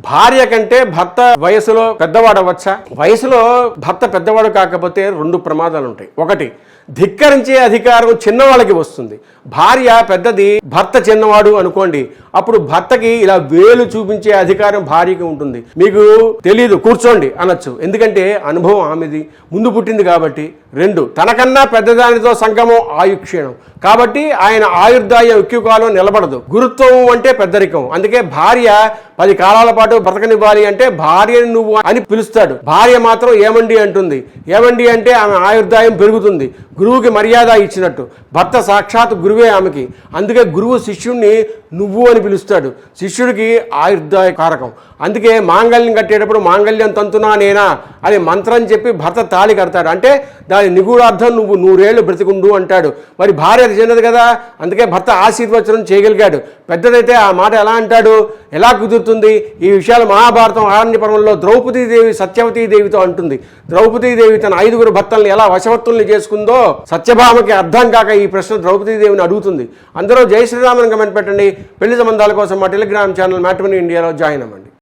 భార్య కంటే భర్త వయసులో పెద్దవాడవచ్చా? వయసులో భర్త పెద్దవాడు కాకపోతే రెండు ప్రమాదాలు ఉంటాయి. ఒకటి, ధిక్కరించే అధికారం చిన్నవాళ్ళకి వస్తుంది. భార్య పెద్దది, భర్త చిన్నవాడు అనుకోండి, అప్పుడు భర్తకి ఇలా వేలు చూపించే అధికారం భార్యకి ఉంటుంది. మీకు తెలీదు కూర్చోండి అనొచ్చు, ఎందుకంటే అనుభవం ఆమెది, ముందు పుట్టింది కాబట్టి. రెండు, తనకన్నా పెద్దదానితో సంగమం ఆయుక్షీణం కాబట్టి ఆయన ఆయుర్దాయం ఎక్కువ కాలం నిలబడదు. గురుత్వం అంటే పెద్దరికం. అందుకే భార్య 10 కాలాల పాటు బ్రతకనివ్వాలి అంటే భార్యని నువ్వు అని పిలుస్తాడు. భార్య మాత్రం ఏమండి అంటుంది. ఏమండి అంటే ఆమె ఆయుర్దాయం పెరుగుతుంది. గురువుకి మర్యాద ఇచ్చినట్టు. భర్త సాక్షాత్ గురువే ఆమెకి. అందుకే గురువు శిష్యుణ్ణి నువ్వు అని పిలుస్తాడు. శిష్యుడికి ఆయుర్దాయ కారకం. అందుకే మాంగళ్యం కట్టేటప్పుడు మాంగళ్యం తంతునా నేనా అని మంత్రం చెప్పి భర్త తాళి కడతాడు. అంటే దాని నిగూఢార్థం నువ్వు 100 ఏళ్ళు బ్రతికుండు అంటాడు. మరి భార్య చిన్నది కదా, అందుకే భర్త ఆశీర్వచనం చేయగలిగాడు. పెద్దదైతే ఆ మాట ఎలా అంటాడు, ఎలా కుదురుతుంది? ఈ విషయాలు మహాభారతం ఆరణ్య పర్వంలో ద్రౌపదీదేవి సత్యవతీదేవితో అంటుంది. ద్రౌపదీదేవి తన 5గురు భర్తల్ని ఎలా వశవర్తుల్ని చేసుకుందో సత్యభామకి అర్థం కాక ఈ ప్రశ్న ద్రౌపదీదేవిని అడుగుతుంది. అందరూ జై శ్రీరామని కమెంట్ పెట్టండి. పెళ్లి సంబంధాల కోసం మా టెలిగ్రామ్ ఛానల్ మ్యాట్రిమోనీ ఇండియాలో జాయిన్ అవ్వండి.